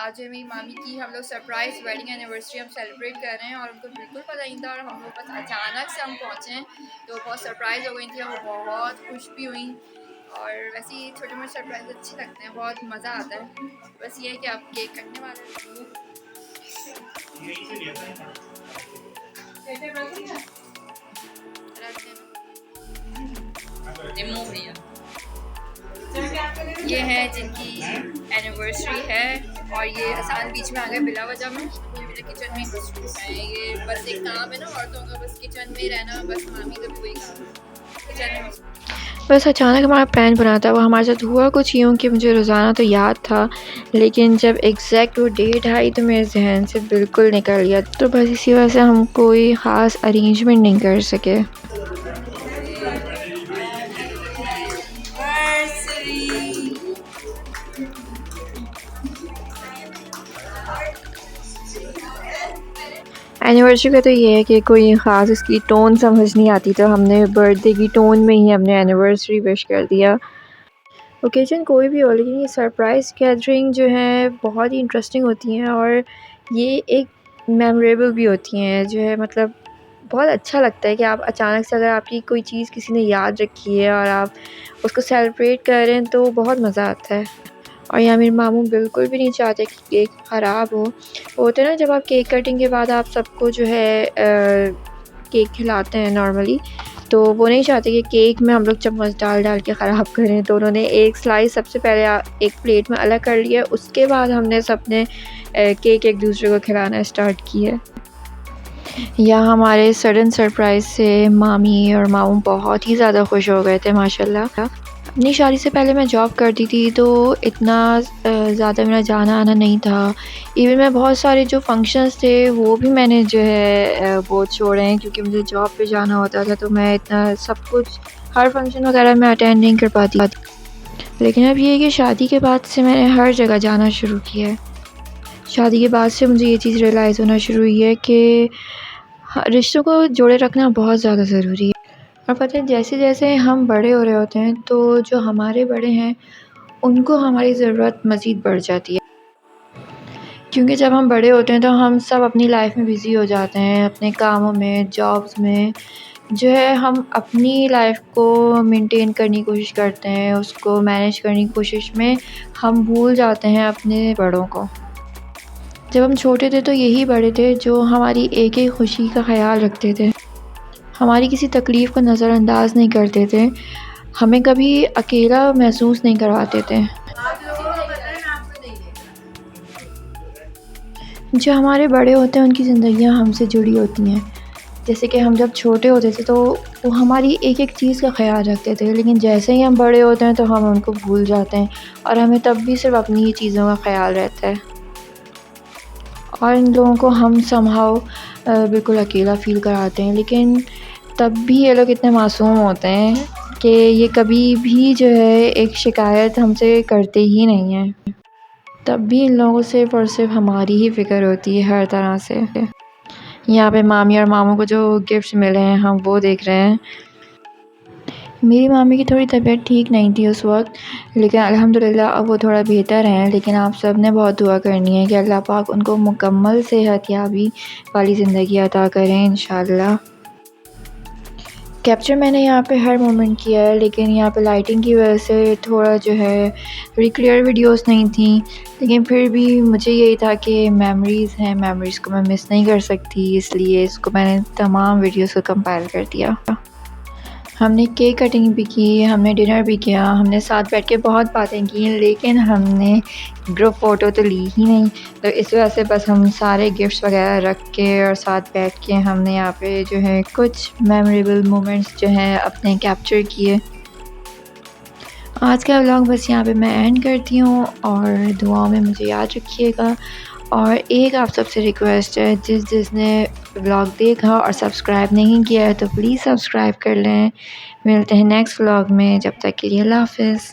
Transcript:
आज जो है मेरी मामी की हम लोग सरप्राइज़ वेडिंग एनिवर्सरी हम सेलिब्रेट कर रहे हैं और उनको बिल्कुल पता नहीं था और हम लोग बस अचानक से हम पहुँचे हैं तो बहुत सरप्राइज़ हो गई थी और वो बहुत खुश भी हुई। और वैसे ही छोटे मोटे सरप्राइज़ अच्छे लगते हैं, बहुत मज़ा आता है। बस ये है कि आप केक कटने वाले हैं। ये है जिनकी एनिवर्सरी है और ये आसान बीच में आ गए बिला वजह में। ये मेरे किचन में मसरूफ है, ये बस एक काम है ना औरतों का, बस किचन में रहना, बस मामी का भी वही काम है किचन में। बस अचानक हमारा प्लान बना था, वो हमारे साथ हुआ कुछ यूँ कि मुझे रोज़ाना तो याद था, लेकिन जब एग्जैक्ट वो डेट आई तो मेरे जहन से बिल्कुल निकल गया। तो बस इसी वजह से हम कोई ख़ास अरेंजमेंट नहीं कर सके। एनिवर्सरी का तो ये है कि कोई ख़ास इसकी टोन समझ नहीं आती, तो हमने बर्थडे की टोन में ही हमने एनिवर्सरी विश कर दिया। ओकेजन कोई भी हो, लेकिन ये सरप्राइज़ गैदरिंग जो है बहुत ही इंटरेस्टिंग होती हैं और ये एक मेमोरेबल भी होती हैं। जो है मतलब बहुत अच्छा लगता है कि आप अचानक से अगर आपकी कोई चीज़ किसी ने याद रखी है और आप उसको सेलिब्रेट कर रहे हैं तो बहुत मज़ा आता है। और यहाँ मेरे मामू बिल्कुल भी नहीं चाहते कि केक ख़राब हो। होता है ना जब आप केक कटिंग के बाद आप सबको जो है केक खिलाते हैं नॉर्मली, तो वो नहीं चाहते कि केक में हम लोग चम्मच डाल डाल के ख़राब करें। तो उन्होंने एक स्लाइस सबसे पहले एक प्लेट में अलग कर लिया, उसके बाद हमने सबने केक एक दूसरे को खिलाना स्टार्ट किया। या हमारे सडन सरप्राइज़ से मामी और मामू बहुत ही ज़्यादा खुश हो गए थे माशाल्लाह। अपनी शादी से पहले मैं जॉब करती थी तो इतना ज़्यादा मेरा जाना आना नहीं था। इवन मैं बहुत सारे जो फंक्शंस थे वो भी मैंने जो है वो छोड़े हैं, क्योंकि मुझे जॉब पे जाना होता था, तो मैं इतना सब कुछ हर फंक्शन वगैरह मैं अटेंड नहीं कर पाती। लेकिन अब ये है कि शादी के बाद से मैंने हर जगह जाना शुरू किया है। शादी के बाद से मुझे ये चीज़ रियलाइज़ होना शुरू हुई है कि रिश्तों को जोड़े रखना बहुत ज़्यादा ज़रूरी है। और पता है जैसे जैसे हम बड़े हो रहे होते हैं तो जो हमारे बड़े हैं उनको हमारी ज़रूरत मज़ीद बढ़ जाती है, क्योंकि जब हम बड़े होते हैं तो हम सब अपनी लाइफ में बिज़ी हो जाते हैं, अपने कामों में, जॉब्स में। जो है हम अपनी लाइफ को मेंटेन करने की कोशिश करते हैं, उसको मैनेज करने की कोशिश में हम भूल जाते हैं अपने बड़ों को। जब हम छोटे थे तो यही बड़े थे जो हमारी एक एक खुशी का ख़याल रखते थे, हमारी किसी तकलीफ़ को नज़रअंदाज नहीं करते थे, हमें कभी अकेला महसूस नहीं करवाते थे। जो हमारे बड़े होते हैं उनकी ज़िंदगियाँ हमसे जुड़ी होती हैं। जैसे कि हम जब छोटे होते थे तो वो हमारी एक एक चीज़ का ख़याल रखते थे, लेकिन जैसे ही हम बड़े होते हैं तो हम उनको भूल जाते हैं और हमें तब भी सिर्फ़ अपनी ही चीज़ों का ख़याल रहता है। और इन लोगों को हम समहाउ बिल्कुल अकेला फ़ील कराते हैं, लेकिन तब भी ये लोग इतने मासूम होते हैं कि ये कभी भी जो है एक शिकायत हमसे करते ही नहीं हैं। तब भी इन लोगों को सिर्फ़ और सिर्फ़ हमारी ही फ़िक्र होती है हर तरह से। यहाँ पे मामी और मामू को जो गिफ्ट्स मिले हैं हम वो देख रहे हैं। मेरी मामी की थोड़ी तबीयत ठीक नहीं थी उस वक़्त, लेकिन अल्हम्दुलिल्लाह अब वो थोड़ा बेहतर हैं। लेकिन आप सब ने बहुत दुआ करनी है कि अल्लाह पाक उनको मुकम्मल सेहतयाबी वाली ज़िंदगी अता करें इंशाअल्लाह। कैप्चर मैंने यहाँ पे हर मोमेंट किया है, लेकिन यहाँ पे लाइटिंग की वजह से थोड़ा जो है थोड़ी क्लियर वीडियोस नहीं थी, लेकिन फिर भी मुझे यही था कि मेमोरीज़ हैं, मेमोरीज़ को मैं मिस नहीं कर सकती, इसलिए इसको मैंने तमाम वीडियोस को कंपाइल कर दिया। हमने केक कटिंग भी की, हमने डिनर भी किया, हमने साथ बैठ के बहुत बातें की, लेकिन हमने ग्रुप फ़ोटो तो ली ही नहीं। तो इस वजह से बस हम सारे गिफ्ट्स वगैरह रख के और साथ बैठ के हमने यहाँ पे जो है कुछ मेमोरेबल मोमेंट्स जो हैं अपने कैप्चर किए। आज का व्लॉग बस यहाँ पे मैं एंड करती हूँ और दुआओं में मुझे याद रखिएगा। और एक आप सबसे रिक्वेस्ट है, जिसने व्लॉग देखा और सब्सक्राइब नहीं किया है तो प्लीज़ सब्सक्राइब कर लें। मिलते हैं नेक्स्ट व्लॉग में, जब तक के लिए अल्लाह हाफ़िज़।